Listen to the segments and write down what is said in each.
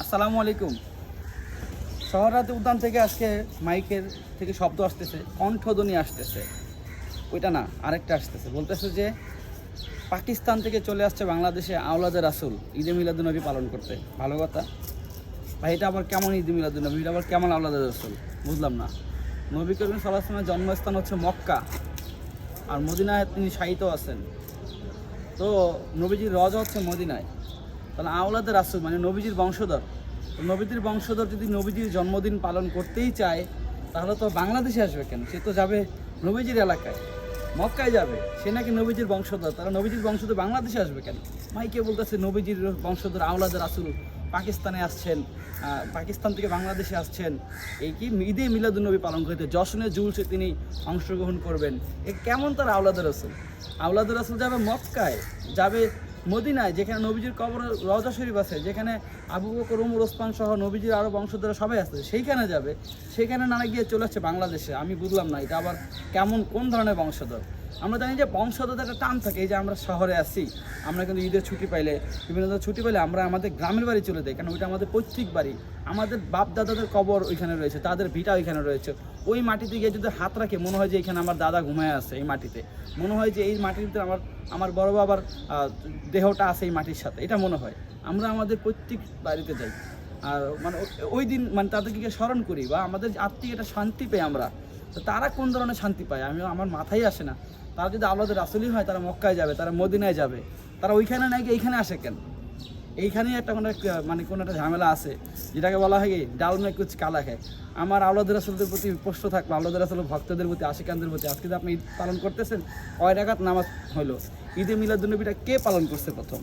আসসালামু আলাইকুম। শহরাতে উদ্যান থেকে আজকে মাইকের থেকে শব্দ আসতেছে, কণ্ঠধ্বনি আসতেছে। ওইটা না, আরেকটা আসতেছে, বলতেছে যে পাকিস্তান থেকে চলে আসছে বাংলাদেশে আওলাদে রাসূল ঈদে মিলাদুন্নবী পালন করতে। ভালো কথা ভাই, এটা আবার কেমন ঈদে মিলাদুন্নবী? এটা আবার কেমন আওলাদে রাসূল? বুঝলাম না। নবী করিম সাল্লাল্লাহু আলাইহি ওয়াসাল্লামের জন্মস্থান হচ্ছে মক্কা, আর মদিনায় তিনি শায়িত আছেন। তো নবীজির রজা হচ্ছে মদিনায়। তাহলে আওলাদে রাসূল মানে নবীজির বংশধর। নবীজির বংশধর যদি নবীজির জন্মদিন পালন করতেই চায়, তাহলে তো বাংলাদেশে আসবে কেন? সে তো যাবে নবীজির এলাকায়, মক্কায় যাবে। সে নাকি নবীজির বংশধর, তারা নবীজির বংশধর বাংলাদেশে আসবে কেন? মাইকে বলতেছে নবীজির বংশধর আওলাদে রাসূল পাকিস্তানে আসছেন, পাকিস্তান থেকে বাংলাদেশে আসছেন, এই কি ঈদে মিলাদুন্নবী পালন করতে, যশনে জুলসে তিনি অংশগ্রহণ করবেন। এ কেমন তার আওলাদে রাসূল? আওলাদে রাসূল যাবে মক্কায়, যাবে মদিনায়, যেখানে নবীজির কবর রওজা শরীফ আছে, যেখানে আবু বকর, ওমর, ওসমান সহ নবীজির আরও বংশধররা সবাই আছে, সেইখানে যাবে। সেইখানে না গিয়ে চলে আসছে বাংলাদেশে। আমি বুঝলাম না এটা আবার কেমন, কোন ধরনের বংশধর? আমরা জানি যে বংশধরদের একটা টান থাকে। এই যে আমরা শহরে আছি, আমরা কিন্তু ঈদের ছুটি পাইলে, বিভিন্ন ধরনের ছুটি পাইলে আমরা আমাদের গ্রামের বাড়ি চলে যাই, কারণ ওইটা আমাদের পৈতৃক বাড়ি। আমাদের বাপ দাদাদের কবর ওইখানে রয়েছে, তাদের ভিটা ওইখানে রয়েছে। ওই মাটিতে গিয়ে যদি হাত রাখে, মনে হয় যে এখানে আমার দাদা ঘুমায় আছে এই মাটিতে, মনে হয় যে এই মাটির ভিতরে আমার বড় বাবার দেহটা আছে এই মাটির সাথে, এটা মনে হয়। আমরা আমাদের পৈতৃক বাড়িতে যাই, আর মানে ওই দিন মানে তাদেরকে স্মরণ করি, বা আমাদের আত্মিক একটা শান্তি পাই আমরা। তো তারা কোন ধরনের শান্তি পায় আমার মাথায় আসে না। তারা যদি আওলাদে রাসূলই হয়, তারা মক্কায় যাবে, তারা মদিনায় যাবে, তারা ওইখানে নাকি এইখানে আসে কেন? এইখানেই একটা কোনো একটা ঝামেলা আছে, যেটাকে বলা হয় কি ডাল মে কুচ কালা খায়। আমার আওলাদ রাসূলদের প্রতি প্রশ্ন থাকলো, আওলাদ রাসূল ভক্তদের প্রতি, আশিকানদের প্রতি। আজকে যে আপনি ঈদ পালন করতেছেন, কয় রাকাত নামাজ হলো? ঈদে মিলাদুন্নবীটা কে পালন করছে প্রথম?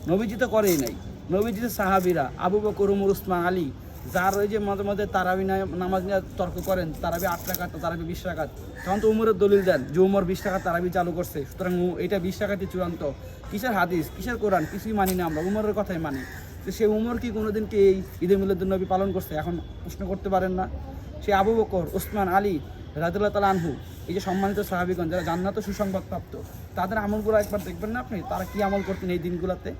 নবীজি তো করেই নাই। নবীজির সাহাবীরা আবু বকর, ওমর, ওসমান, আলী, যার ওই যে মাঝে মাঝে তারাবি নামাজ নিয়ে তর্ক করেন, তারাবি 8 রাকাত, তারাবি 20 রাকাত, তখন তো উমরের দলিল দেন যে উমর 20 টাকা তারাবি চালু করছে, সুতরাং এটা 20 টাকাটি চূড়ান্ত। কিসের হাদিস, কিসের কোরআন? কিছুই মানি না আমরা, উমরের কথাই মানি। তো সে উমর কি কোনোদিন কি এই ঈদে মিলাদুন্নবী পালন করছে? এখন প্রশ্ন করতে পারেন না? সে আবু বকর, ওসমান, আলী রাদিয়াল্লাহু তাআলা আনহু, এই যে সম্মানিত সাহাবীগণ, যারা জান্নাত ও সুসংবাদপ্রাপ্ত, তাদের আমলগুলো একবার দেখবেন না আপনি? তারা কি আমল করতেন এই দিনগুলোতে?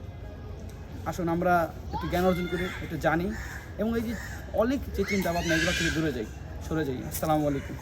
আসুন আমরা একটু জ্ঞান অর্জন করি, একটু জানি, এবং এই যে অলিক যে চিন্তা ভাবনা, এগুলো থেকে দূরে যাই, সরে যাই। আসসালামু আলাইকুম।